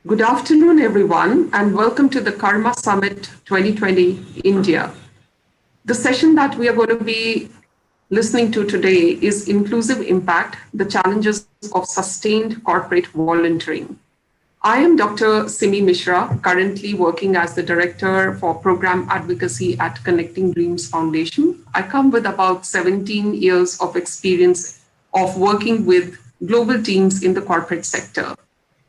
Good afternoon, everyone, and welcome to the Karma Summit 2020 India. The session that we are going to be listening to today is Inclusive Impact, the Challenges of Sustained Corporate Volunteering. I am Dr. Simi Mishra, currently working as the Director for Program Advocacy at Connecting Dreams Foundation. I come with about 17 years of experience of working with global teams in the corporate sector.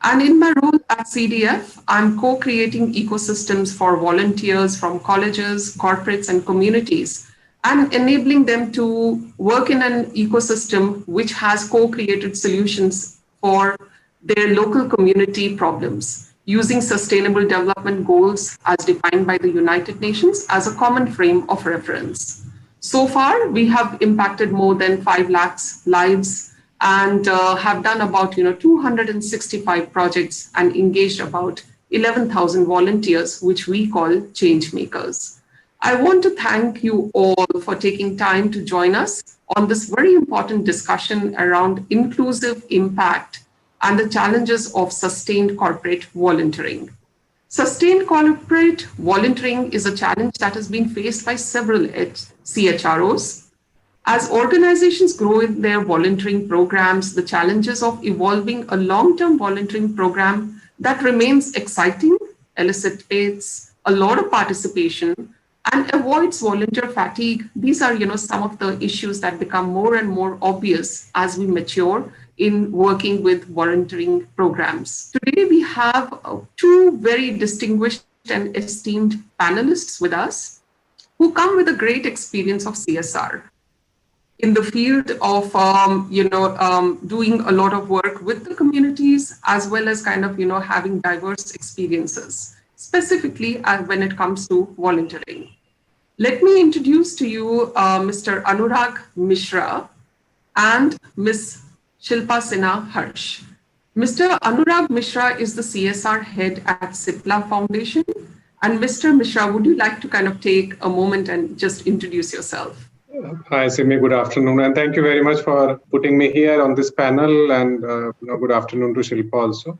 And in my role at CDF, I'm co-creating ecosystems for volunteers from colleges, corporates, and communities, and enabling them to work in an ecosystem which has co-created solutions for their local community problems, using sustainable development goals as defined by the United Nations as a common frame of reference. So far, we have impacted more than 5 lakhs lives and have done about 265 projects and engaged about 11,000 volunteers, which we call changemakers. I want to thank you all for taking time to join us on this very important discussion around inclusive impact and the challenges of sustained corporate volunteering. Sustained corporate volunteering is a challenge that has been faced by several CHROs. As organizations grow in their volunteering programs, the challenges of evolving a long-term volunteering program that remains exciting, elicits a lot of participation, and avoids volunteer fatigue. These are, some of the issues that become more and more obvious as we mature in working with volunteering programs. Today, we have two very distinguished and esteemed panelists with us who come with a great experience of CSR in the field of, doing a lot of work with the communities, as well as having diverse experiences, specifically when it comes to volunteering. Let me introduce to you Mr. Anurag Mishra and Ms. Shilpa Sinha Harsh. Mr. Anurag Mishra is the CSR head at CIPLA Foundation. And Mr. Mishra, would you like to take a moment and just introduce yourself? Hi, Simi. Good afternoon. And thank you very much for putting me here on this panel. And good afternoon to Shilpa also.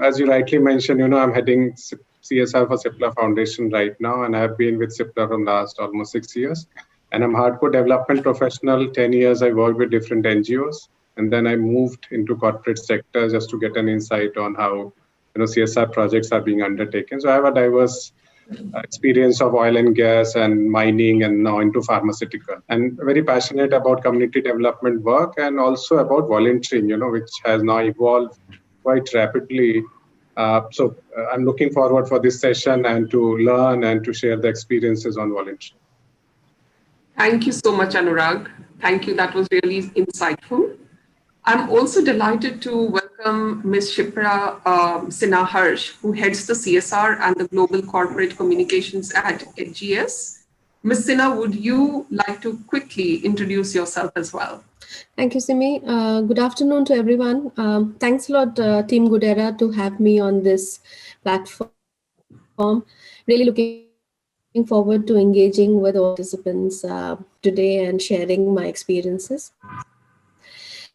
As you rightly mentioned, I'm heading CSR for CIPLA Foundation right now. And I have been with CIPLA from last almost 6 years. And I'm hardcore development professional. 10 years I worked with different NGOs. And then I moved into corporate sector just to get an insight on how CSR projects are being undertaken. So I have a diverse experience of oil and gas and mining and now into pharmaceutical. And very passionate about community development work and also about volunteering, which has now evolved quite rapidly. So I'm looking forward for this session and to learn and to share the experiences on volunteering. Thank you so much, Anurag. Thank you. That was really insightful. I'm also delighted to welcome Ms. Shilpa Sinha Harsh, who heads the CSR and the Global Corporate Communications at HGS. Ms. Sinha, would you like to quickly introduce yourself as well? Thank you, Simi. Good afternoon to everyone. Thanks a lot, Team Goodera, to have me on this platform. Really looking forward to engaging with all participants today and sharing my experiences.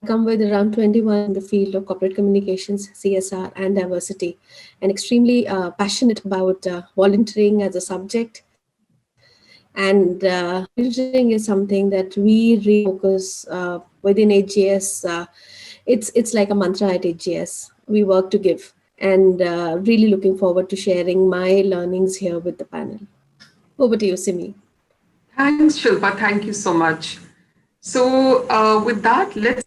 I come with around 21 in the field of corporate communications, CSR, and diversity, and extremely passionate about volunteering as a subject. And volunteering is something that we really focus within HGS. It's like a mantra at HGS. We work to give, and really looking forward to sharing my learnings here with the panel. Over to you, Simi. Thanks, Shilpa. Thank you so much. So with that, let's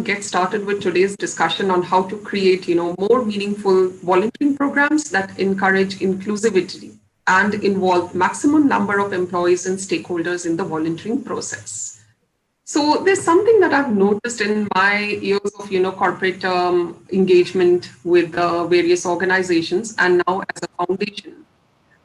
get started with today's discussion on how to create, more meaningful volunteering programs that encourage inclusivity and involve maximum number of employees and stakeholders in the volunteering process. So there's something that I've noticed in my years of, corporate engagement with various organizations and now as a foundation.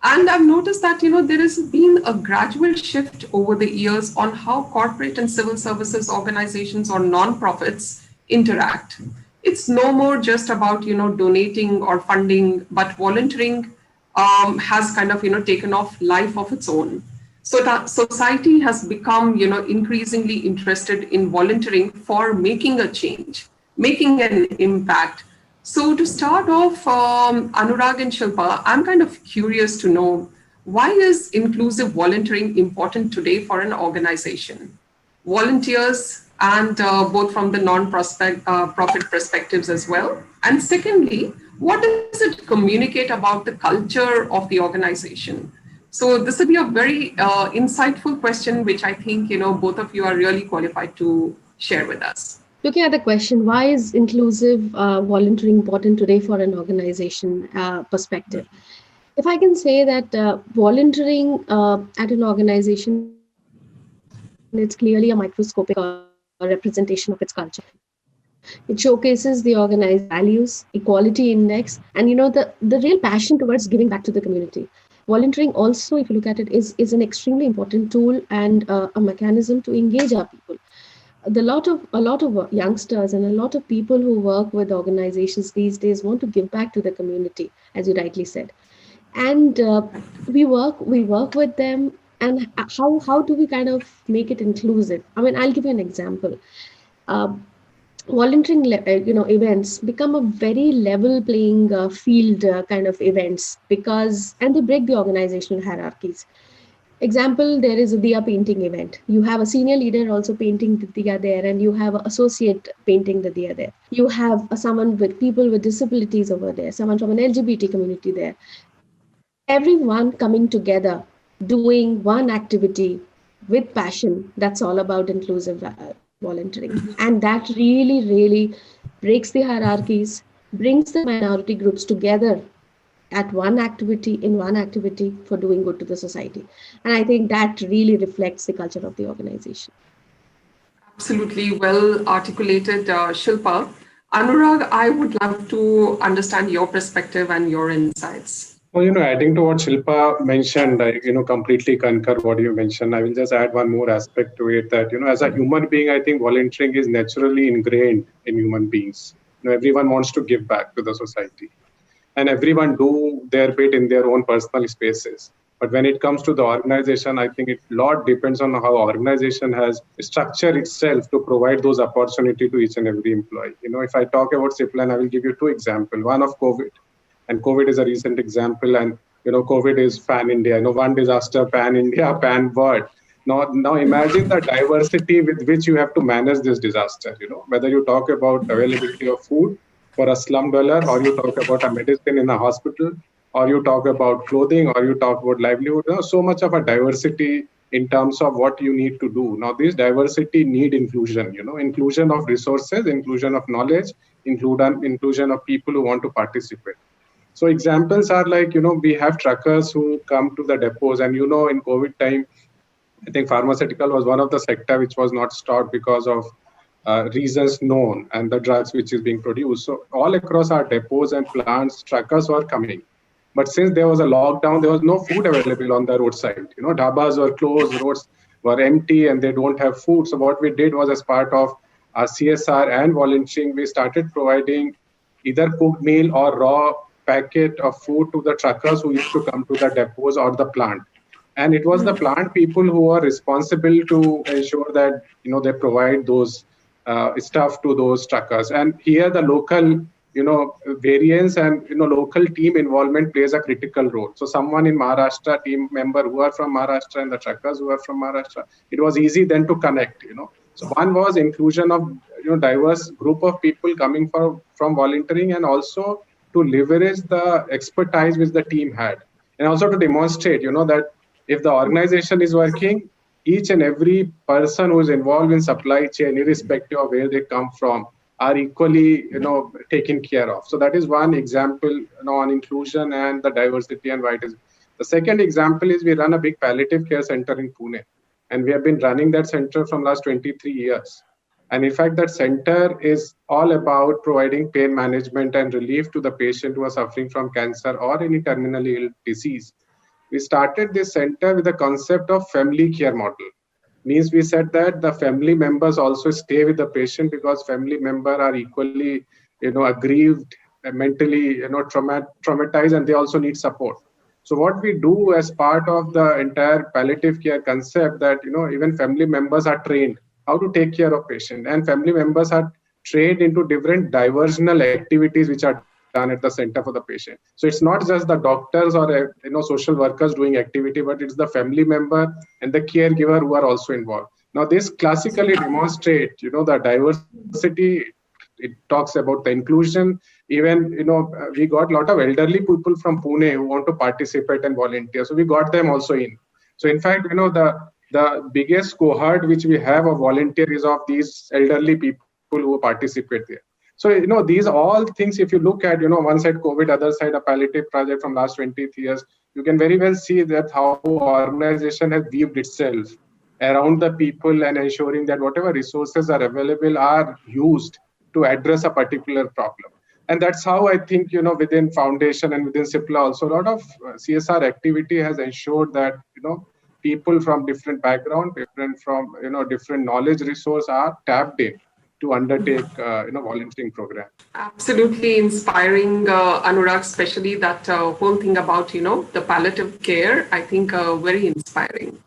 And I've noticed that, there has been a gradual shift over the years on how corporate and civil services organizations or nonprofits interact. It's no more just about, donating or funding, but volunteering has taken off life of its own. So that society has become, increasingly interested in volunteering for making a change, making an impact. So to start off, Anurag and Shilpa, I'm kind of curious to know, why is inclusive volunteering important today for an organization? Volunteers and both from the non-profit perspectives as well. And secondly, what does it communicate about the culture of the organization? So this would be a very insightful question, which I think both of you are really qualified to share with us. Looking at the question, why is inclusive volunteering important today for an organization perspective? If I can say that volunteering at an organization, it's clearly a microscopic representation of its culture. It showcases the organized values, equality index, and the real passion towards giving back to the community. Volunteering also, if you look at it, is an extremely important tool and a mechanism to engage our people. A lot of youngsters and a lot of people who work with organizations these days want to give back to the community, as you rightly said. And we work with them. And how do we kind of make it inclusive? I mean, I'll give you an example. Uh, Volunteering events become a very level playing field kind of events, and they break the organizational hierarchies. Example, there is a diya painting event. You have a senior leader also painting the diya there, and you have an associate painting the diya there. You have someone with people with disabilities over there, someone from an LGBT community there. Everyone coming together, doing one activity with passion. That's all about inclusive volunteering. And that really, really breaks the hierarchies, brings the minority groups together at in one activity for doing good to the society. And I think that really reflects the culture of the organization. Absolutely well articulated, Shilpa. Anurag, I would love to understand your perspective and your insights. Well, adding to what Shilpa mentioned, I, completely concur what you mentioned. I will just add one more aspect to it that, as a human being, I think volunteering is naturally ingrained in human beings. Everyone wants to give back to the society, and everyone do their bit in their own personal spaces. But when it comes to the organization, I think a lot depends on how organization has structured itself to provide those opportunity to each and every employee. If I talk about Ciplan, I will give you two examples. One of COVID. And COVID is a recent example. And, COVID is pan India. One disaster, pan India, pan world. Now imagine the diversity with which you have to manage this disaster. Whether you talk about availability of food for a slum dweller, or you talk about a medicine in a hospital, or you talk about clothing, or you talk about livelihood. So much of a diversity in terms of what you need to do. Now, this diversity need inclusion. Inclusion of resources, inclusion of knowledge, inclusion of people who want to participate. So examples are like, we have truckers who come to the depots, and in COVID time, I think pharmaceutical was one of the sector which was not stocked because of reasons known, and the drugs which is being produced. So all across our depots and plants, truckers were coming. But since there was a lockdown, there was no food available on the roadside. Dhabas were closed, roads were empty, and they don't have food. So what we did was, as part of our CSR and volunteering, we started providing either cooked meal or raw packet of food to the truckers who used to come to the depots or the plant. And it was the plant people who are responsible to ensure that they provide those stuff to those truckers. And here the local variance and local team involvement plays a critical role. So someone in Maharashtra, team member who are from Maharashtra, and the truckers who are from Maharashtra, it was easy then to connect. So one was inclusion of diverse group of people coming from volunteering, and also to leverage the expertise which the team had, and also to demonstrate, that if the organization is working, each and every person who is involved in supply chain, irrespective of where they come from, are equally, taken care of. So that is one example, on inclusion and the diversity and why it is. The second example is we run a big palliative care center in Pune, and we have been running that center from last 23 years. And in fact, that center is all about providing pain management and relief to the patient who are suffering from cancer or any terminally ill disease. We started this center with the concept of family care model. Means we said that the family members also stay with the patient, because family members are equally, aggrieved, mentally, traumatized, and they also need support. So what we do as part of the entire palliative care concept, that even family members are trained how to take care of patient, and family members are trained into different diversional activities which are done at the center for the patient. So it's not just the doctors or social workers doing activity, but it's the family member and the caregiver who are also involved. Now this classically demonstrates the diversity. It talks about the inclusion. Even we got a lot of elderly people from Pune who want to participate and volunteer, so we got them also in. So in fact, the biggest cohort which we have of volunteer is of these elderly people who participate there. So these all things, if you look at one side COVID, other side a palliative project from last 20 years, you can very well see that how organization has weaved itself around the people and ensuring that whatever resources are available are used to address a particular problem. And that's how I think within foundation and within CIPLA also a lot of CSR activity has ensured that people from different background, different knowledge resource are tapped in to undertake volunteering program. Absolutely inspiring, Anurag, especially that whole thing about the palliative care. I think very inspiring.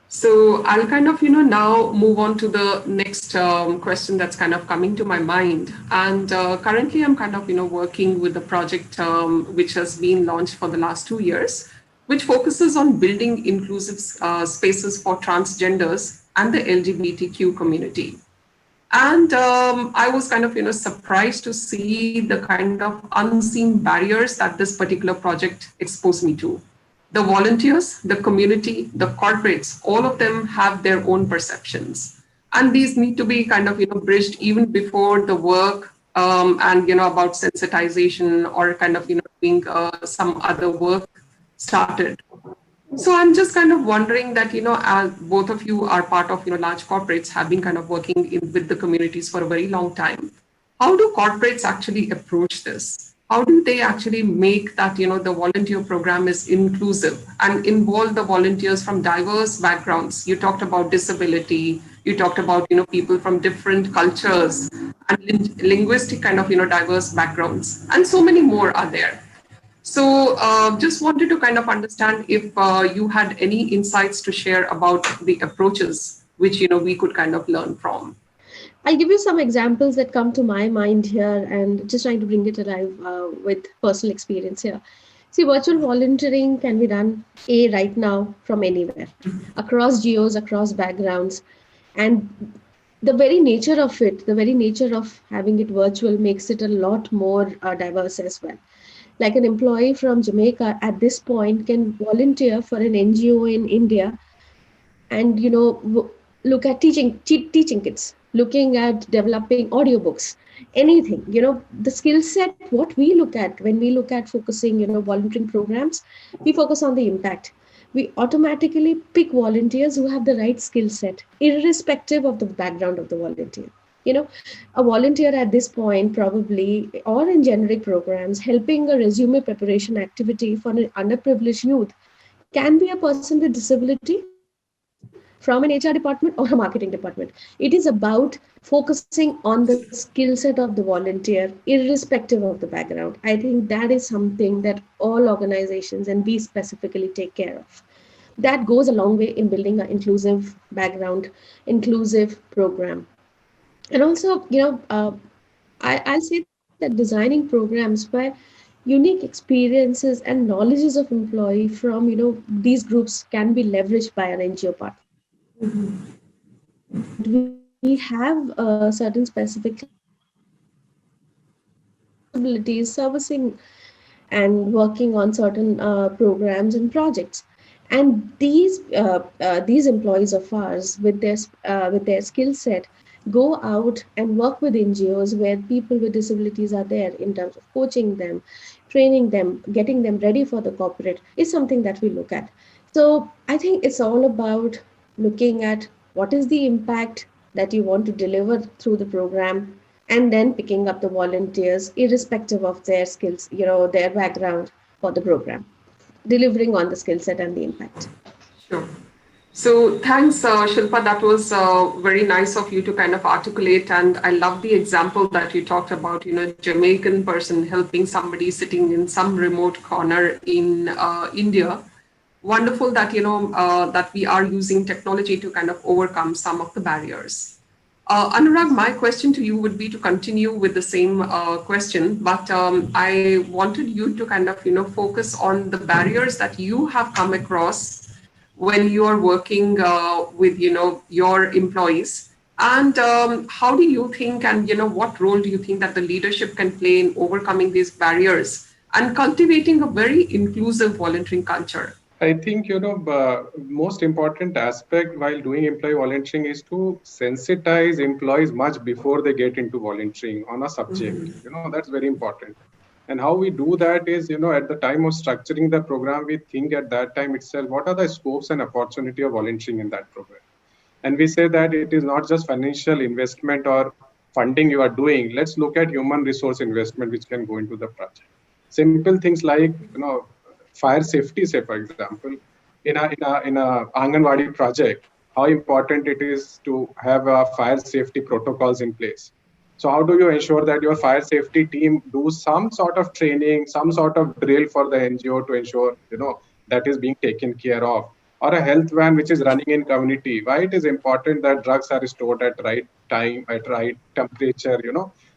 So I'll kind of now move on to the next question that's kind of coming to my mind. And currently I'm kind of working with a project which has been launched for the last 2 years, which focuses on building inclusive spaces for transgenders and the LGBTQ community. And I was kind of surprised to see the kind of unseen barriers that this particular project exposed me to. The volunteers, the community, the corporates, all of them have their own perceptions. And these need to be kind of bridged even before the work and about sensitization or kind of doing some other work started. So I'm just kind of wondering that, as both of you are part of, large corporates, have been kind of working with the communities for a very long time. How do corporates actually approach this? How do they actually make that, the volunteer program is inclusive and involve the volunteers from diverse backgrounds? You talked about disability, you talked about, people from different cultures and linguistic kind of, diverse backgrounds, and so many more are there. So just wanted to kind of understand if you had any insights to share about the approaches which, we could kind of learn from. I'll give you some examples that come to my mind here and just trying to bring it alive with personal experience here. See, virtual volunteering can be done right now from anywhere, across geos, across backgrounds. And the very nature of it, the very nature of having it virtual makes it a lot more diverse as well. Like an employee from Jamaica at this point can volunteer for an NGO in India and, look at teaching kids, looking at developing audiobooks, anything, the skill set, what we look at when we look at focusing, volunteering programs, we focus on the impact. We automatically pick volunteers who have the right skill set, irrespective of the background of the volunteer. A volunteer at this point probably, or in generic programs, helping a resume preparation activity for an underprivileged youth can be a person with disability from an HR department or a marketing department. It is about focusing on the skill set of the volunteer, irrespective of the background. I think that is something that all organizations, and we specifically, take care of. That goes a long way in building an inclusive background, inclusive program. And also, I'll say that designing programs where unique experiences and knowledges of employee from, these groups can be leveraged by an NGO partner. We have certain specific abilities servicing and working on certain programs and projects. And these employees of ours with their skill set go out and work with NGOs where people with disabilities are there in terms of coaching them, training them, getting them ready for the corporate is something that we look at. So I think it's all about looking at what is the impact that you want to deliver through the program, and then picking up the volunteers irrespective of their skills, their background for the program, delivering on the skill set and the impact. Sure. So thanks, Shilpa. That was very nice of you to kind of articulate. And I love the example that you talked about, Jamaican person helping somebody sitting in some remote corner in India. Wonderful that, that we are using technology to kind of overcome some of the barriers. Anurag, my question to you would be to continue with the same question, but I wanted you to kind of, focus on the barriers that you have come across when you are working with, your employees. And how do you think, and, what role do you think that the leadership can play in overcoming these barriers and cultivating a very inclusive volunteering culture? I think, most important aspect while doing employee volunteering is to sensitize employees much before they get into volunteering on a subject. That's very important. And how we do that is, at the time of structuring the program, we think at that time itself, what are the scopes and opportunity of volunteering in that program? And we say that it is not just financial investment or funding you are doing. Let's look at human resource investment, which can go into the project. Simple things like, fire safety, say, for example, in a Anganwadi project, how important it is to have a fire safety protocols in place. So how do you ensure that your fire safety team do some sort of training, some sort of drill for the NGO to ensure, that is being taken care of? Or a health van which is running in community. Why it is important that drugs are stored at right time, at right temperature,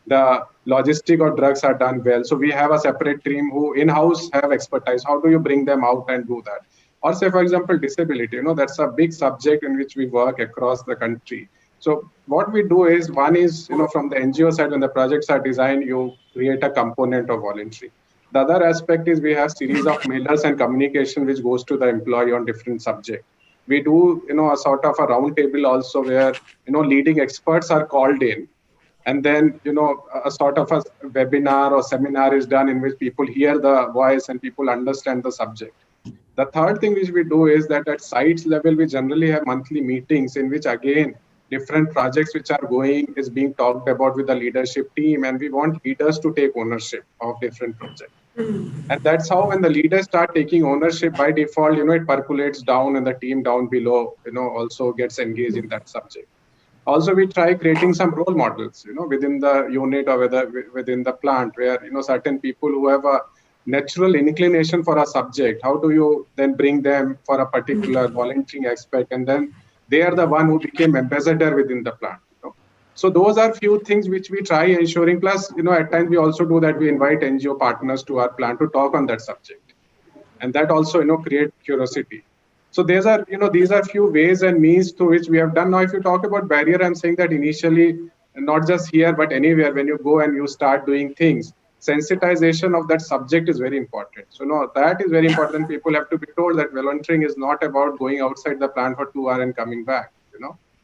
the logistic of drugs are done well. So we have a separate team who in-house have expertise. How do you bring them out and do that? Or say, for example, disability, that's a big subject in which we work across the country. So what we do is, one is, from the NGO side, when the projects are designed, you create a component of voluntary. The other aspect is we have series of mailers and communication which goes to the employee on different subjects. We do, a sort of a round table also where, leading experts are called in. And then, a sort of a webinar or seminar is done in which people hear the voice and people understand the subject. The third thing which we do is that at sites level, we generally have monthly meetings in which, again, different projects which are going is being talked about with the leadership team, and we want leaders to take ownership of different projects. And that's how when the leaders start taking ownership, by default, it percolates down and the team down below, also gets engaged in that subject. Also, we try creating some role models, within the unit or within the plant where, certain people who have a natural inclination for a subject, how do you then bring them for a particular volunteering aspect? And then they are the one who became ambassador within the plant. So those are few things which we try ensuring. Plus, at times we also do that. We invite NGO partners to our plant to talk on that subject, and that also, create curiosity. So these are few ways and means through which we have done. Now, if you talk about barrier, I'm saying that initially, not just here but anywhere, when you go and you start doing things, sensitization of that subject is very important. So that is very important. People have to be told that volunteering is not about going outside the plant for 2 hours and coming back.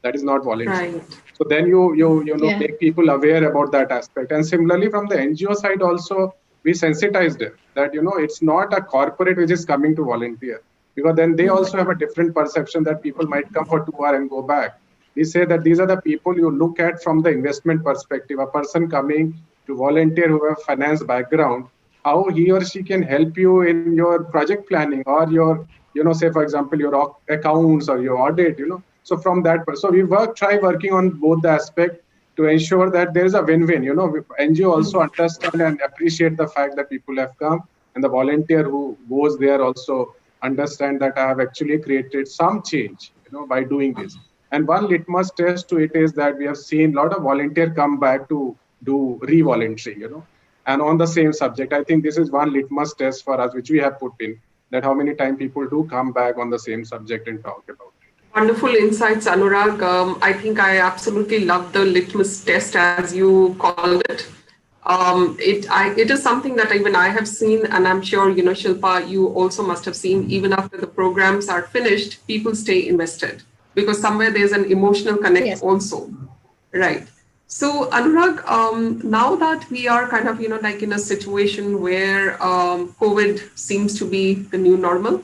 That is not volunteering. Right. So then you make people aware about that aspect. And similarly, from the NGO side also, we sensitized them that it's not a corporate which is coming to volunteer, because then they also have a different perception that people might come for 2 hours and go back. We say that these are the people you look at from the investment perspective. A person coming to volunteer who have finance background, how he or she can help you in your project planning or your, say, for example, your accounts or your audit, So from that, so we try working on both the aspect to ensure that there is a win-win. NGO also understand and appreciate the fact that people have come, and the volunteer who goes there also understand that I have actually created some change, by doing this. And one litmus test to it is that we have seen a lot of volunteers come back to do re-volunteering, and on the same subject. I think this is one litmus test for us, which we have put in, that how many times people do come back on the same subject and talk about it. Wonderful insights, Anurag. I think I absolutely love the litmus test, as you called it. It is something that even I have seen, and I'm sure, Shilpa, you also must have seen, even after the programs are finished, people stay invested because somewhere there's an emotional connect also. Right. So Anurag, now that we are kind of, like in a situation where COVID seems to be the new normal,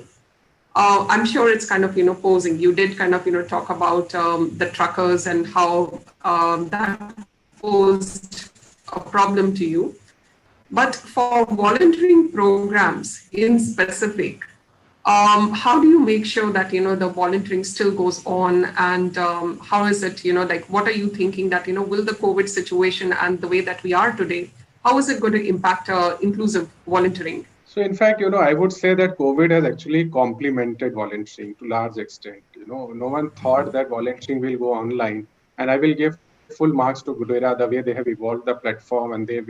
I'm sure it's kind of, posing. You did kind of, talk about the truckers and how that posed a problem to you. But for volunteering programs in specific, how do you make sure that, the volunteering still goes on, and how is it, like, what are you thinking that, will the COVID situation and the way that we are today, how is it going to impact inclusive volunteering? So in fact, I would say that COVID has actually complemented volunteering to large extent. No one thought that volunteering will go online. And I will give full marks to Goodera, the way they have evolved the platform and the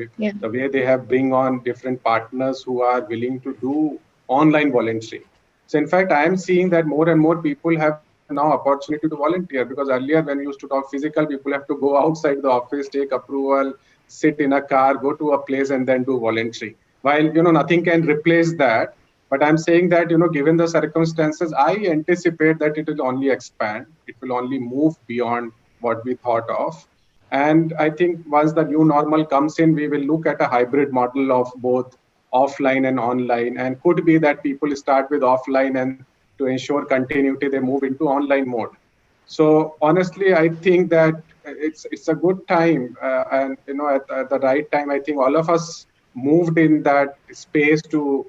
way they have bring on different partners who are willing to do online volunteering. So in fact, I am seeing that more and more people have now opportunity to volunteer, because earlier when we used to talk physical, people have to go outside the office, take approval, sit in a car, go to a place and then do volunteering. While, nothing can replace that. But I'm saying that, given the circumstances, I anticipate that it will only expand. It will only move beyond what we thought of. And I think once the new normal comes in, we will look at a hybrid model of both offline and online. And could be that people start with offline, and to ensure continuity, they move into online mode. So honestly, I think that it's a good time. And, at the right time, I think all of us moved in that space to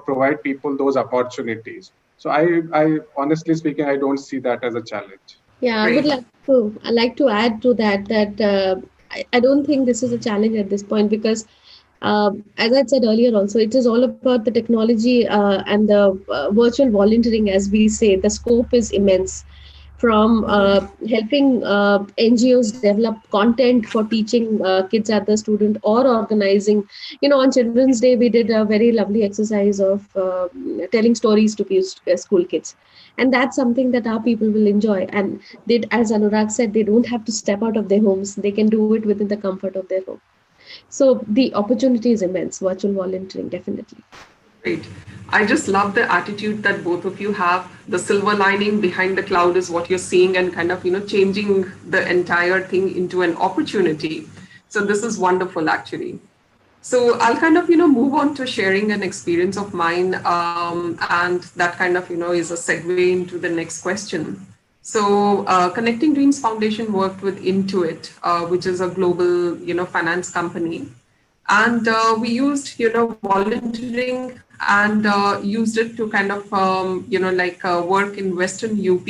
provide people those opportunities. So I honestly speaking, I don't see that as a challenge. Yeah, I would like to add to that I don't think this is a challenge at this point, because as I said earlier also, it is all about the technology and the virtual volunteering, as we say. The scope is immense, from helping NGOs develop content for teaching kids at the student, or organizing, on Children's Day, we did a very lovely exercise of telling stories to school kids. And that's something that our people will enjoy. And they, as Anurag said, they don't have to step out of their homes. They can do it within the comfort of their home. So the opportunity is immense, virtual volunteering, definitely. Great. I just love the attitude that both of you have. The silver lining behind the cloud is what you're seeing, and kind of, changing the entire thing into an opportunity. So this is wonderful, actually. So I'll kind of, move on to sharing an experience of mine. And that kind of, is a segue into the next question. So Connecting Dreams Foundation worked with Intuit, which is a global, finance company. And we used, volunteering, and used it to kind of, work in Western UP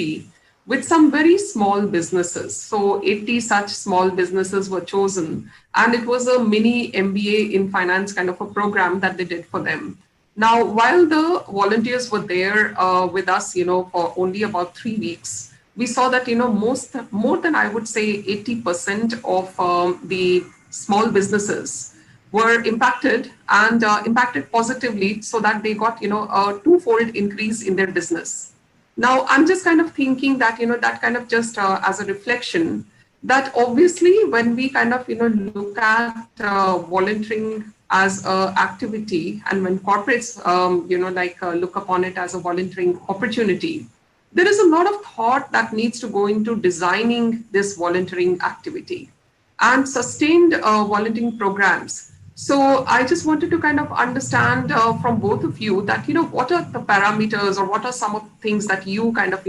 with some very small businesses. So 80 such small businesses were chosen. And it was a mini MBA in finance kind of a program that they did for them. Now, while the volunteers were there with us, for only about 3 weeks, we saw that, more than I would say 80% of the small businesses were impacted, and impacted positively, so that they got, a twofold increase in their business. Now, I'm just kind of thinking that, that kind of just as a reflection, that obviously when we kind of, look at volunteering as an activity, and when corporates, look upon it as a volunteering opportunity, there is a lot of thought that needs to go into designing this volunteering activity and sustained volunteering programs. So I just wanted to kind of understand from both of you that, what are the parameters, or what are some of the things that you kind of,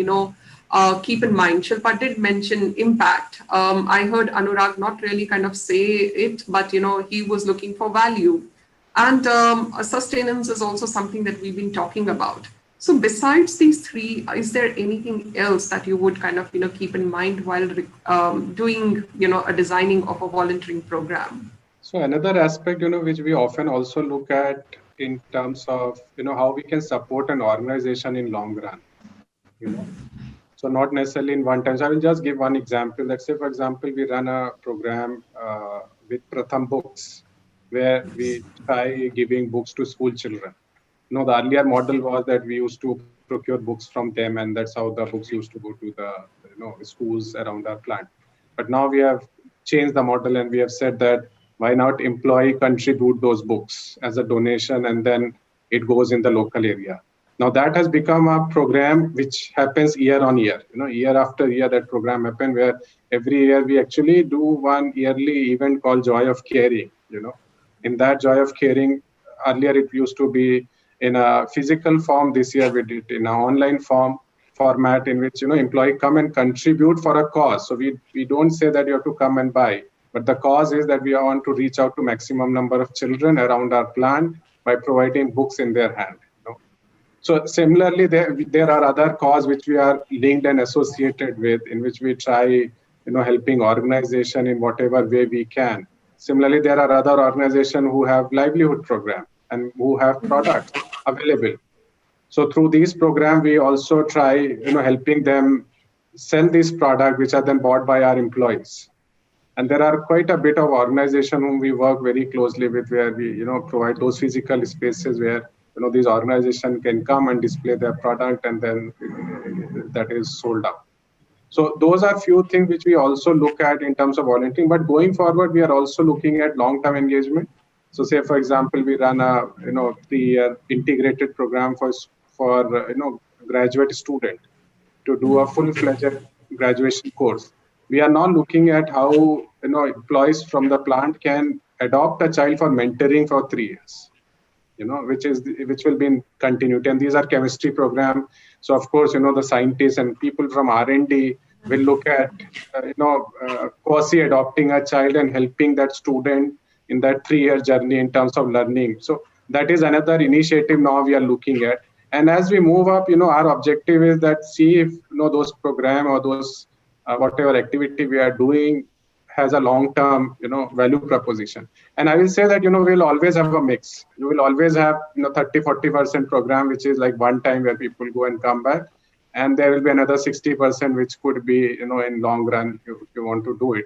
keep in mind? Shilpa did mention impact. I heard Anurag not really kind of say it, but, he was looking for value. And sustenance is also something that we've been talking about. So besides these three, is there anything else that you would kind of, keep in mind while doing, a designing of a volunteering program? So another aspect, which we often also look at in terms of, how we can support an organization in long run, So not necessarily in one time. So I will just give one example. Let's say, for example, we run a program with Pratham Books, where we try giving books to school children. The earlier model was that we used to procure books from them, and that's how the books used to go to the, schools around our plant. But now we have changed the model, and we have said that why not employee contribute those books as a donation, and then it goes in the local area. Now that has become a program which happens year on year. Year after year, that program happens, where every year we actually do one yearly event called Joy of Caring. In that Joy of Caring, earlier it used to be in a physical form. This year we did it in an online format, in which employee come and contribute for a cause. So we don't say that you have to come and buy, but the cause is that we want to reach out to maximum number of children around our plant by providing books in their hand. So similarly, there are other causes which we are linked and associated with, in which we try helping organization in whatever way we can. Similarly, there are other organizations who have livelihood program and who have products available. So through these programs, we also try helping them sell these products, which are then bought by our employees. And there are quite a bit of organization whom we work very closely with, where we, provide those physical spaces where, these organizations can come and display their product, and then that is sold out. So those are few things which we also look at in terms of volunteering. But going forward, we are also looking at long-term engagement. So say, for example, we run a 3-year integrated program for graduate student to do a full-fledged graduation course. We are now looking at how employees from the plant can adopt a child for mentoring for 3 years, which will be in continuity. And these are chemistry program. So of course, the scientists and people from R&D will look at quasi adopting a child and helping that student in that 3-year journey in terms of learning. So that is another initiative now we are looking at. And as we move up, our objective is that see if those program or those whatever activity we are doing has a long-term value proposition. And I will say that we'll always have a mix. You will always have 30-40% program which is like one time where people go and come back, and there will be another 60% which could be in long run if you want to do it.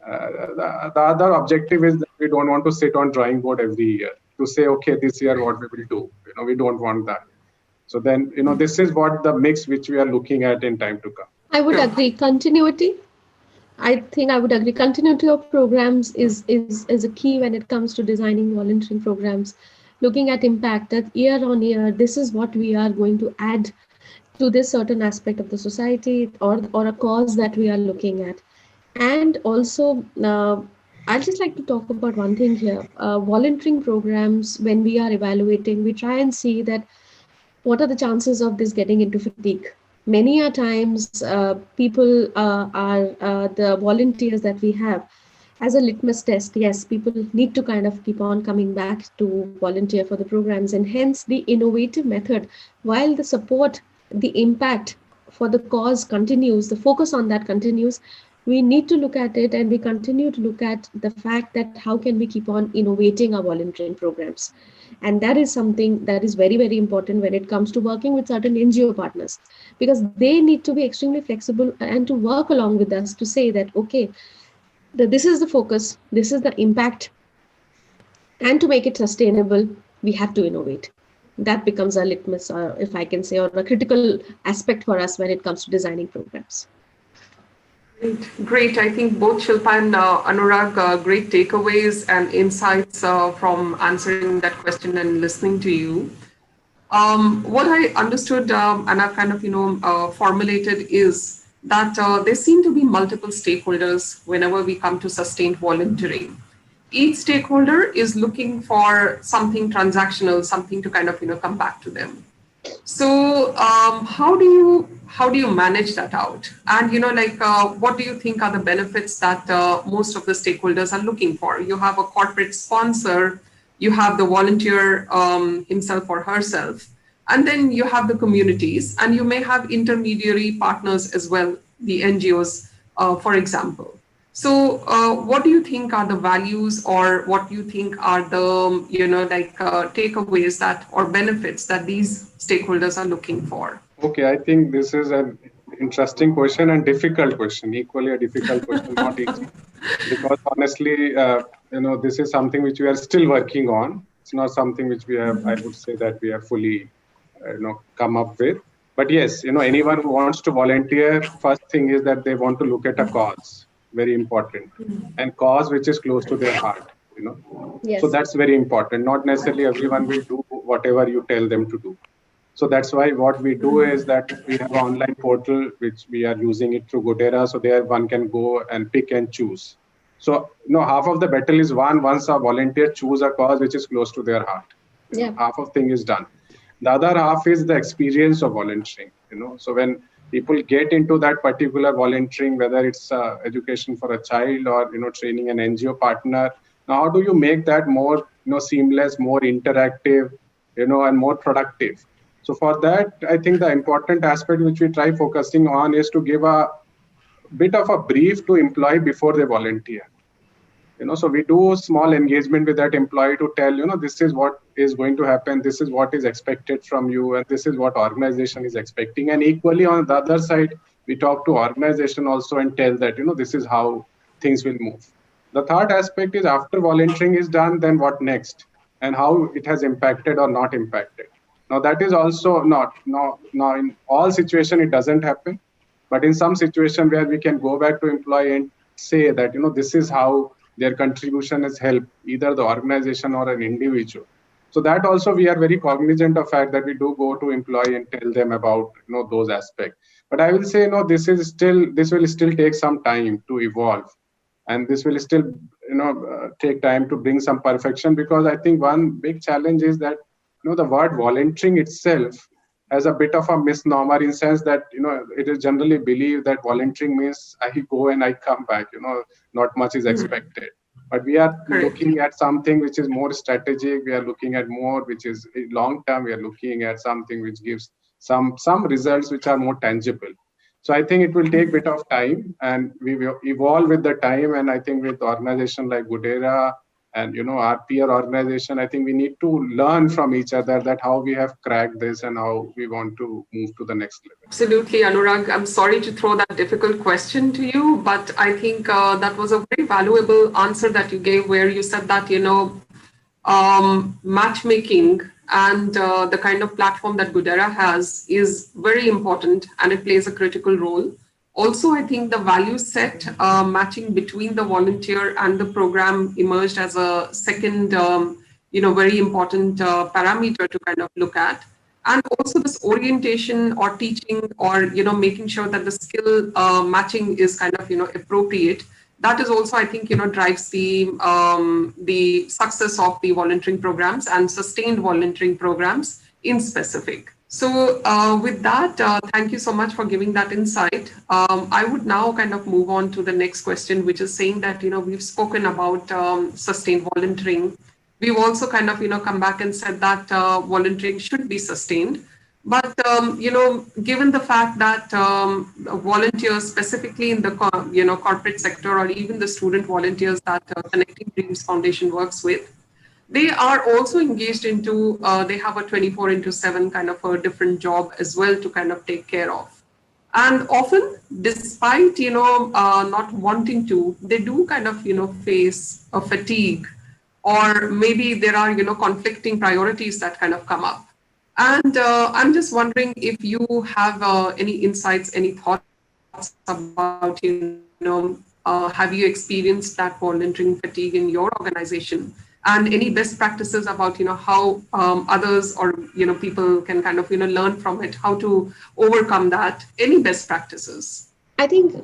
The other objective is that we don't want to sit on drawing board every year to say, okay, this year what we will do. We don't want that. So then this is what the mix which we are looking at in time to come. I would agree. Continuity. I think I would agree. Continuity of programs is a key when it comes to designing volunteering programs. Looking at impact, that year on year, this is what we are going to add to this certain aspect of the society or a cause that we are looking at. And also, I'd just like to talk about one thing here. Volunteering programs, when we are evaluating, we try and see that what are the chances of this getting into fatigue. Many a times, people are the volunteers that we have as a litmus test. Yes, people need to kind of keep on coming back to volunteer for the programs, and hence the innovative method, while the support, the impact for the cause continues, the focus on that continues, we need to look at it, and we continue to look at the fact that how can we keep on innovating our volunteering programs. And that is something that is very, very important when it comes to working with certain NGO partners, because they need to be extremely flexible and to work along with us to say that, okay, this is the focus, this is the impact, and to make it sustainable, we have to innovate. That becomes a litmus, if I can say, or a critical aspect for us when it comes to designing programs. Great. I think both Shilpa and Anurag, great takeaways and insights from answering that question and listening to you. What I understood and I've kind of, formulated is that there seem to be multiple stakeholders whenever we come to sustained volunteering. Each stakeholder is looking for something transactional, something to kind of, come back to them. So how do you manage that out? And, what do you think are the benefits that most of the stakeholders are looking for? You have a corporate sponsor, you have the volunteer himself or herself, and then you have the communities, and you may have intermediary partners as well, the NGOs, for example. So what do you think are the values, or what do you think are the, takeaways that or benefits that these stakeholders are looking for? Okay, I think this is an interesting question and difficult question, equally a difficult question, not easy. Because honestly, this is something which we are still working on. It's not something which we have, I would say that we have fully, come up with. But yes, anyone who wants to volunteer, first thing is that they want to look at a cause. Very important, and cause which is close to their heart, Yes. So that's very important. Not necessarily everyone will do whatever you tell them to do. So that's why what we do is that we have an online portal which we are using it through Goodera, so there one can go and pick and choose. So half of the battle is won once a volunteer choose a cause which is close to their heart. Half of thing is done. The other half is the experience of volunteering. So when people get into that particular volunteering, whether it's education for a child or training an NGO partner, now how do you make that more seamless, more interactive, and more productive? So for that, I think the important aspect which we try focusing on is to give a bit of a brief to employee before they volunteer. So we do small engagement with that employee to tell, this is what is going to happen, this is what is expected from you, and this is what organization is expecting. And equally on the other side, we talk to organization also and tell that, this is how things will move. The third aspect is after volunteering is done, then what next, and how it has impacted or not impacted. Now that is also not in all situation it doesn't happen, but in some situation where we can go back to employee and say that this is how their contribution has helped either the organization or an individual. So that also we are very cognizant of fact that we do go to employee and tell them about those aspects. But I will say this will still take some time to evolve, and this will still take time to bring some perfection, because I think one big challenge is that the word volunteering itself has a bit of a misnomer, in sense that it is generally believed that volunteering means I go and I come back, not much is expected. But we are looking at something which is more strategic. We are looking at more which is long term. We are looking at something which gives some results which are more tangible. So I think it will take a bit of time, and we will evolve with the time. And I think with organization like Goodera and our peer organization, I think we need to learn from each other that how we have cracked this and how we want to move to the next level. Absolutely, Anurag. I'm sorry to throw that difficult question to you, but I think that was a very valuable answer that you gave, where you said that matchmaking and the kind of platform that Goodera has is very important, and it plays a critical role. Also, I think the value set matching between the volunteer and the program emerged as a second, very important parameter to kind of look at. And also this orientation or teaching or, making sure that the skill matching is kind of, appropriate. That is also, I think, drives the success of the volunteering programs and sustained volunteering programs in specific. So with that, thank you so much for giving that insight. I would now kind of move on to the next question, which is saying that, we've spoken about sustained volunteering. We've also kind of, come back and said that volunteering should be sustained. But, given the fact that volunteers, specifically in the, corporate sector, or even the student volunteers that Connecting Dreams Foundation works with, they are also engaged into, they have a 24/7 kind of a different job as well to kind of take care of. And often, despite, not wanting to, they do kind of, face a fatigue, or maybe there are, conflicting priorities that kind of come up. And I'm just wondering if you have any insights, any thoughts about, have you experienced that volunteering fatigue in your organization? And any best practices about, how others or, people can kind of, learn from it, how to overcome that, any best practices? I think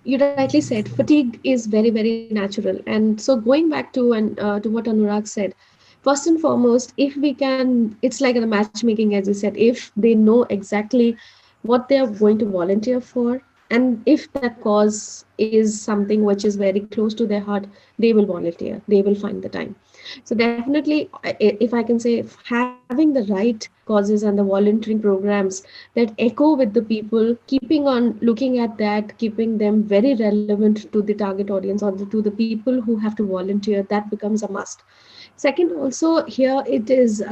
you rightly said, fatigue is very, very natural. And so going back to what Anurag said, first and foremost, if we can, it's like a matchmaking, as you said, if they know exactly what they are going to volunteer for, and if that cause is something which is very close to their heart, they will volunteer, they will find the time. So definitely, if I can say, having the right causes and the volunteering programs that echo with the people, keeping on looking at that, keeping them very relevant to the target audience or to the people who have to volunteer, that becomes a must. Second, also here it is,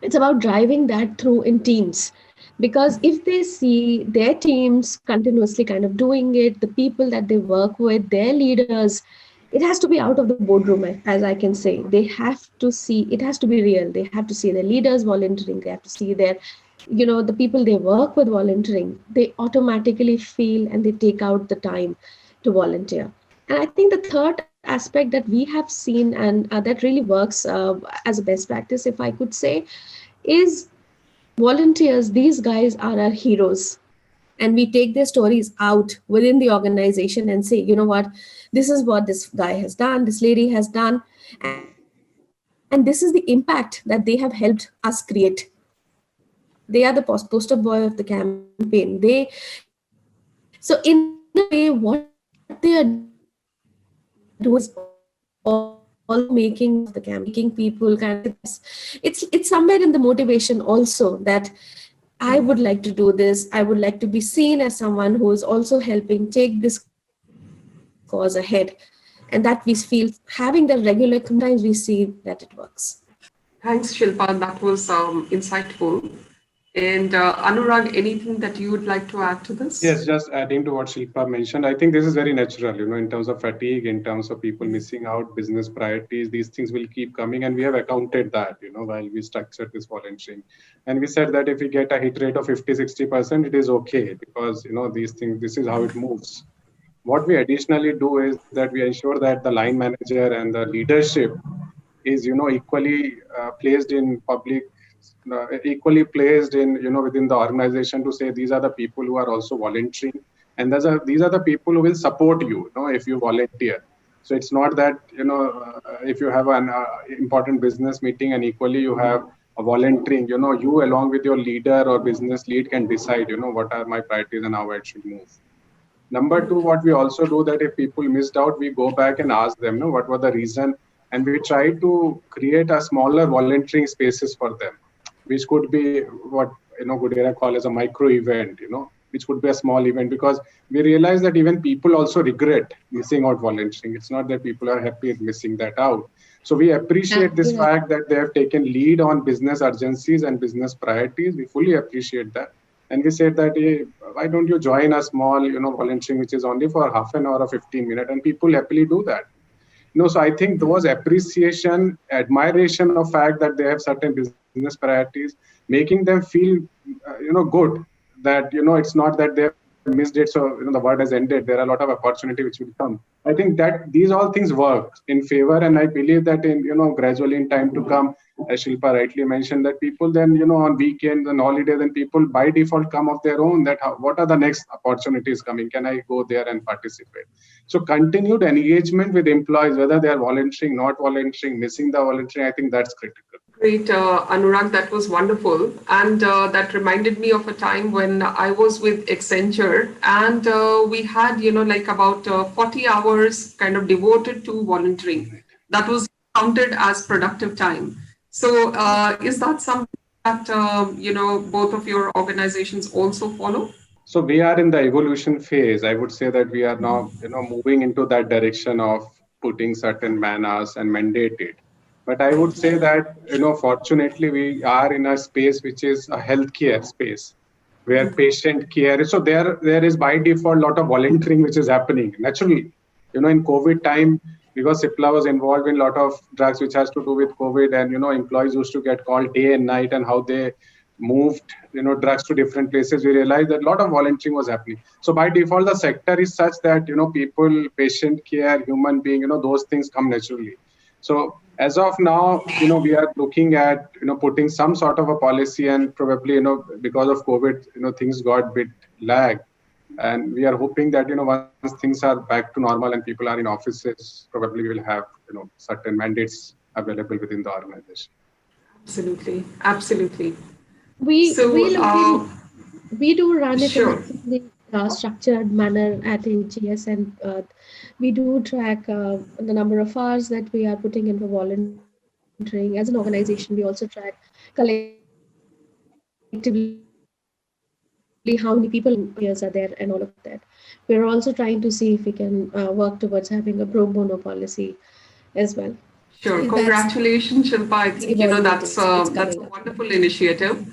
it's about driving that through in teams. Because if they see their teams continuously kind of doing it, the people that they work with, their leaders, it has to be out of the boardroom, as I can say. They have to see, it has to be real. They have to see their leaders volunteering. They have to see their, the people they work with volunteering. They automatically feel and they take out the time to volunteer. And I think the third aspect that we have seen, and that really works as a best practice, if I could say, is volunteers. These guys are our heroes. And we take their stories out within the organization and say, you know what, this is what this guy has done, this lady has done, and this is the impact that they have helped us create. They are the poster boy of the campaign. So in a way, what they are doing is also making people kind of, it's somewhere in the motivation also that I would like to do this. I would like to be seen as someone who is also helping take this cause ahead. And that we feel having the regular, sometimes we see that it works. Thanks, Shilpa. That was insightful. And Anurag, anything that you would like to add to this? Yes, just adding to what Shilpa mentioned, I think this is very natural, in terms of fatigue, in terms of people missing out, business priorities, these things will keep coming. And we have accounted that, while we structured this volunteering. And we said that if we get a hit rate of 50, 60%, it is okay because, these things, this is how it moves. What we additionally do is that we ensure that the line manager and the leadership is, equally placed in public, equally placed in, within the organization to say these are the people who are also volunteering, and these are the people who will support you, if you volunteer. So it's not that, if you have an important business meeting and equally you have a volunteering, you along with your leader or business lead can decide, what are my priorities and how I should move. Number two, what we also do that if people missed out, we go back and ask them, what was the reason, and we try to create a smaller volunteering spaces for them, which could be what Goodera call as a micro event, which could be a small event, because we realize that even people also regret missing out volunteering. It's not that people are happy at missing that out. So we appreciate this fact that they have taken lead on business urgencies and business priorities. We fully appreciate that. And we said that, hey, why don't you join a small, volunteering, which is only for half an hour or 15 minutes, and people happily do that. So I think those appreciation, admiration of fact that they have certain business priorities, making them feel, good that, it's not that they have missed it. So, the world has ended. There are a lot of opportunity which will come. I think that these all things work in favor. And I believe that in, gradually in time to come, as Shilpa rightly mentioned, that people then, on weekends and holidays, then people by default come of their own, that what are the next opportunities coming? Can I go there and participate? So continued engagement with employees, whether they are volunteering, not volunteering, missing the volunteering, I think that's critical. Great, Anurag, that was wonderful. And that reminded me of a time when I was with Accenture and we had, about 40 hours kind of devoted to volunteering. That was counted as productive time. So is that something that, both of your organizations also follow? So we are in the evolution phase. I would say that we are now, moving into that direction of putting certain man-hours and mandated. But I would say that, fortunately, we are in a space which is a healthcare space where patient care. So there is by default a lot of volunteering which is happening naturally. In COVID time, because CIPLA was involved in a lot of drugs which has to do with COVID, and, employees used to get called day and night and how they moved, drugs to different places. We realized that a lot of volunteering was happening. So by default, the sector is such that, people, patient care, human being, those things come naturally. So as of now, we are looking at, putting some sort of a policy, and probably, because of COVID, things got a bit lagged. And we are hoping that, once things are back to normal and people are in offices, probably we will have, certain mandates available within the organization. Absolutely. Absolutely. We do run it sure. in a structured manner at AGS, and we do track the number of hours that we are putting in for volunteering. As an organization, we also track collectively how many people are there and all of that. We're also trying to see if we can work towards having a pro bono policy as well. Sure. Congratulations, Shilpa. I think, that's a wonderful initiative.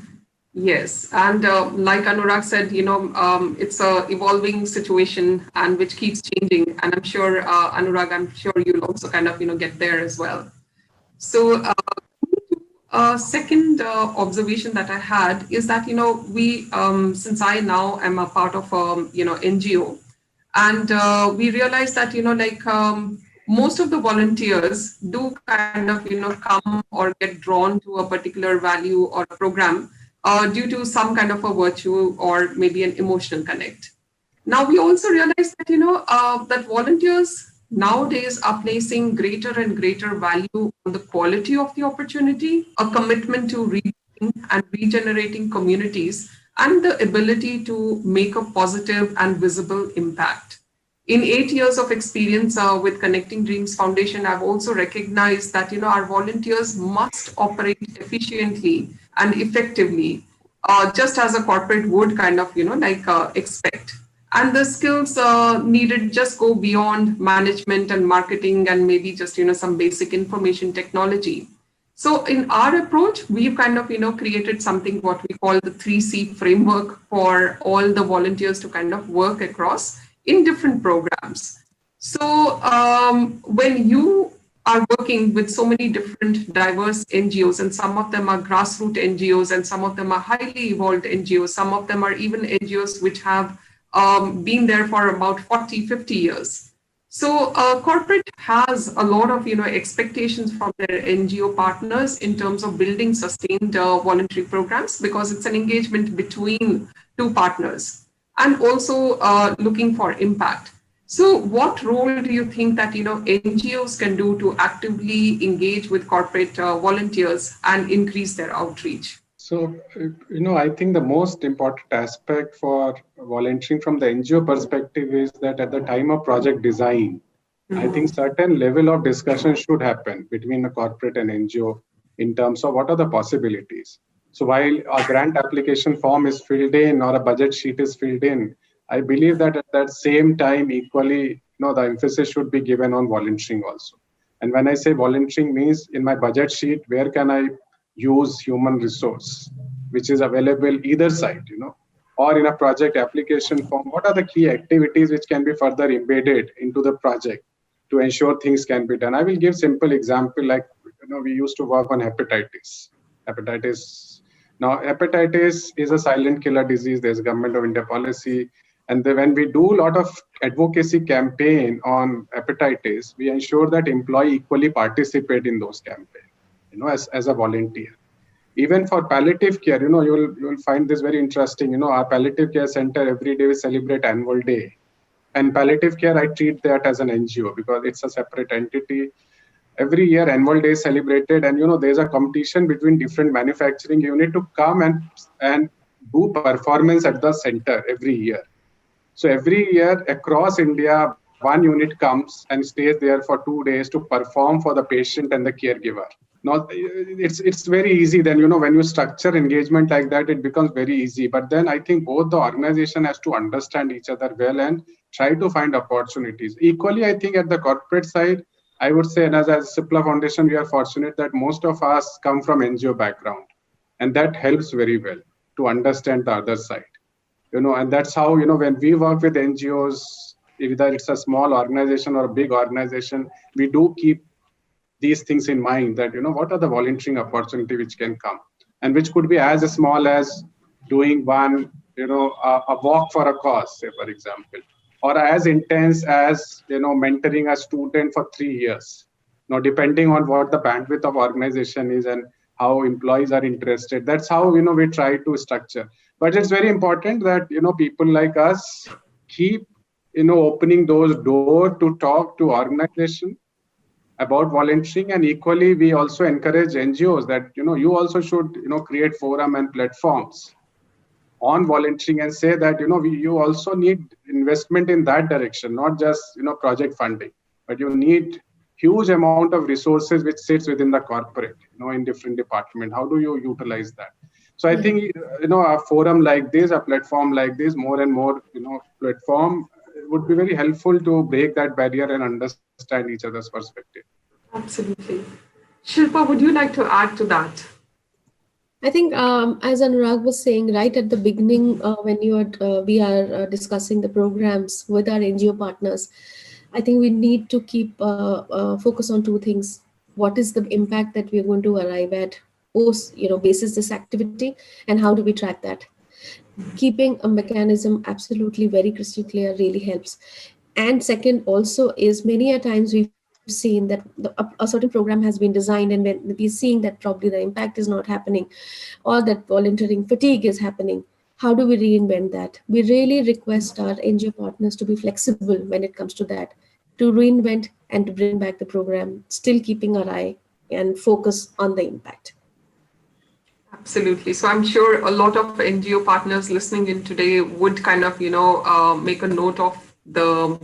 Yes. And like Anurag said, it's a evolving situation and which keeps changing. And I'm sure, Anurag, I'm sure you'll also kind of, get there as well. So second observation that I had is that, we, since I now am a part of, NGO, and we realized that, most of the volunteers do kind of, come or get drawn to a particular value or program due to some kind of a virtue or maybe an emotional connect. Now, we also realize that, that volunteers nowadays are placing greater and greater value on the quality of the opportunity, a commitment to rebuilding and regenerating communities, and the ability to make a positive and visible impact. In 8 years of experience with Connecting Dreams Foundation, I've also recognized that, our volunteers must operate efficiently and effectively, just as a corporate would kind of, expect. And the skills needed just go beyond management and marketing and maybe just, some basic information technology. So in our approach, we've kind of, created something what we call the 3C framework for all the volunteers to kind of work across in different programs. So when you are working with so many different diverse NGOs, and some of them are grassroots NGOs, and some of them are highly evolved NGOs, some of them are even NGOs which have been there for about 40, 50 years. So corporate has a lot of expectations from their NGO partners in terms of building sustained voluntary programs, because it's an engagement between two partners, and also looking for impact. So what role do you think that NGOs can do to actively engage with corporate volunteers and increase their outreach? So, I think the most important aspect for volunteering from the NGO perspective is that at the time of project design, I think certain level of discussion should happen between the corporate and NGO in terms of what are the possibilities. So while a grant application form is filled in or a budget sheet is filled in, I believe that at that same time, equally, the emphasis should be given on volunteering also. And when I say volunteering means in my budget sheet, where can I use human resource, which is available either side, or in a project application form, what are the key activities which can be further embedded into the project to ensure things can be done. I will give simple example, like, we used to work on hepatitis. Now, hepatitis is a silent killer disease. There's a government of India policy. And when we do a lot of advocacy campaign on hepatitis, we ensure that employee equally participate in those campaigns, as a volunteer. Even for palliative care, you will find this very interesting. Our palliative care center, every day we celebrate annual day. And palliative care, I treat that as an NGO because it's a separate entity. Every year, annual day is celebrated, and there's a competition between different manufacturing unit to come and do performance at the center every year. So every year across India, one unit comes and stays there for 2 days to perform for the patient and the caregiver. Now, it's very easy then, when you structure engagement like that, it becomes very easy. But then I think both the organization has to understand each other well and try to find opportunities. Equally, I think at the corporate side, I would say, and as CIPLA Foundation, we are fortunate that most of us come from NGO background. And that helps very well to understand the other side. And that's how, when we work with NGOs, either it's a small organization or a big organization, we do keep these things in mind that, what are the volunteering opportunity which can come, and which could be as small as doing one, a walk for a cause, say, for example, or as intense as, mentoring a student for 3 years. Now, depending on what the bandwidth of organization is and how employees are interested, that's how, we try to structure. But it's very important that, people like us keep, opening those doors to talk to organization about volunteering. And equally, we also encourage NGOs that, you also should, create forum and platforms on volunteering and say that, you also need investment in that direction, not just, project funding, but you need huge amount of resources which sits within the corporate, in different department. How do you utilize that? So I think, a forum like this, a platform like this, more and more, platform would be very helpful to break that barrier and understand each other's perspective. Absolutely. Shilpa, would you like to add to that? I think, as Anurag was saying right at the beginning, when we are discussing the programs with our NGO partners, I think we need to keep focus on two things. What is the impact that we are going to arrive at, basis this activity, and how do we track that? Keeping a mechanism absolutely very crystal clear really helps. And second also is, many a times we've seen that a certain program has been designed, and when we're seeing that probably the impact is not happening, or that volunteering fatigue is happening, how do we reinvent that? We really request our NGO partners to be flexible when it comes to that, to reinvent and to bring back the program, still keeping our eye and focus on the impact. Absolutely. So I'm sure a lot of NGO partners listening in today would kind of, make a note of the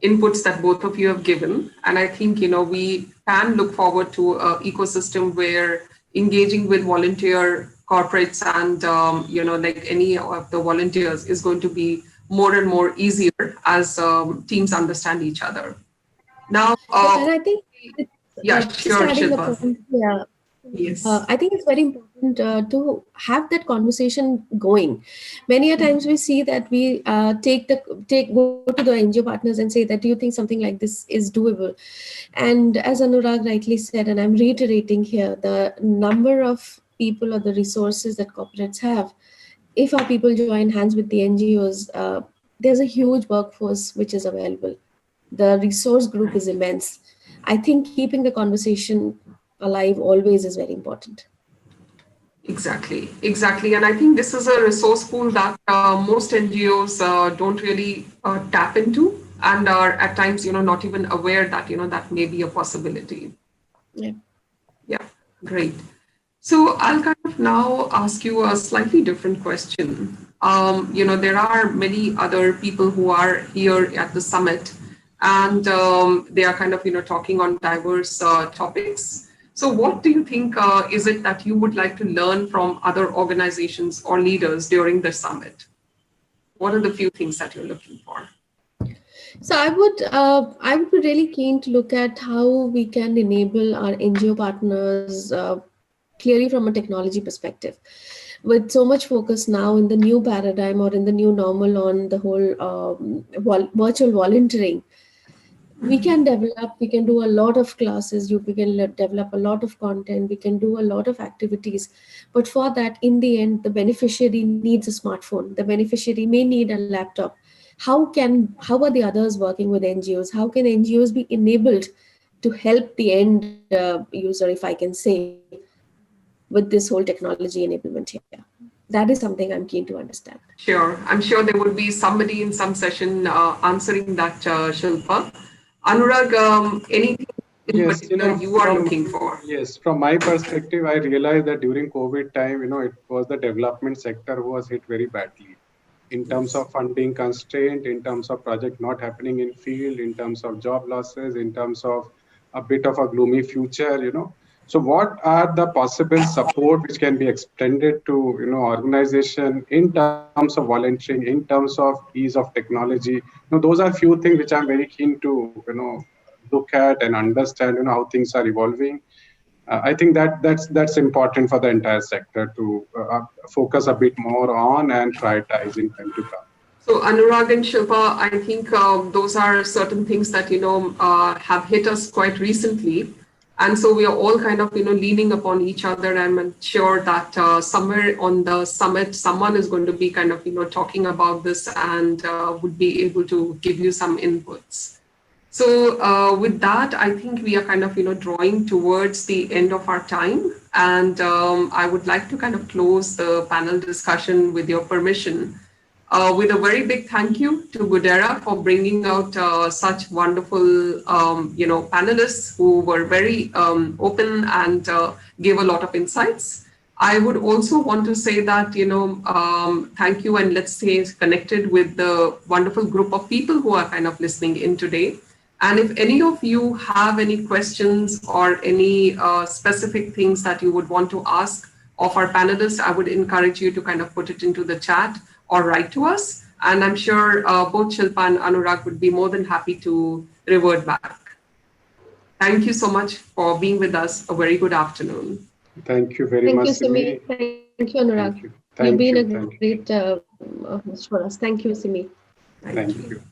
inputs that both of you have given. And I think, we can look forward to an ecosystem where engaging with volunteer corporates and, like any of the volunteers is going to be more and more easier as teams understand each other. Now, and I think, yeah, sure, Shilpa. Yes. I think it's very important to have that conversation going. Many a times we see that we go to the NGO partners and say that, do you think something like this is doable? And as Anurag rightly said, and I'm reiterating here, the number of people or the resources that corporates have, if our people join hands with the NGOs, there's a huge workforce which is available. The resource group is immense. I think keeping the conversation alive always is very important. Exactly, exactly. And I think this is a resource pool that most NGOs don't really tap into and are at times, not even aware that, that may be a possibility. Yeah. Yeah, great. So I'll kind of now ask you a slightly different question. There are many other people who are here at the summit, and they are kind of, talking on diverse topics. So what do you think is it that you would like to learn from other organizations or leaders during the summit? What are the few things that you're looking for? So I would be really keen to look at how we can enable our NGO partners clearly from a technology perspective. With so much focus now in the new paradigm or in the new normal on the whole virtual volunteering, we can do a lot of classes, we can develop a lot of content, we can do a lot of activities. But for that, in the end, the beneficiary needs a smartphone, the beneficiary may need a laptop. How are the others working with NGOs? How can NGOs be enabled to help the end user, if I can say, with this whole technology enablement here? That is something I'm keen to understand. Sure. I'm sure there would be somebody in some session answering that, Shilpa. Anurag, anything in Yes, particular you are looking for? yes, from my perspective, I realized that during COVID time, it was the development sector who was hit very badly in terms Yes. of funding constraint, in terms of project not happening in field, in terms of job losses, in terms of a bit of a gloomy future. So what are the possible support which can be extended to, organization in terms of volunteering, in terms of ease of technology? Those are few things which I'm very keen to, look at and understand, how things are evolving. I think that's important for the entire sector to focus a bit more on and prioritize in time to come. So Anurag and Shilpa, I think those are certain things that have hit us quite recently, and so we are all kind of leaning upon each other. I'm sure that somewhere on the summit, someone is going to be kind of talking about this and would be able to give you some inputs. So with that, I think we are kind of drawing towards the end of our time, and I would like to kind of close the panel discussion with your permission. With a very big thank you to Goodera for bringing out such wonderful, panelists who were very open and gave a lot of insights. I would also want to say that, thank you, and let's stay connected with the wonderful group of people who are kind of listening in today. And if any of you have any questions or any specific things that you would want to ask of our panelists, I would encourage you to kind of put it into the chat or write to us. And I'm sure both Shilpa and Anurag would be more than happy to revert back. Thank you so much for being with us. A very good afternoon. Thank you very much, Simi. Thank you, Anurag. Thank you. You've been a Thank you. great host for us. Thank you, Simi. Thank you.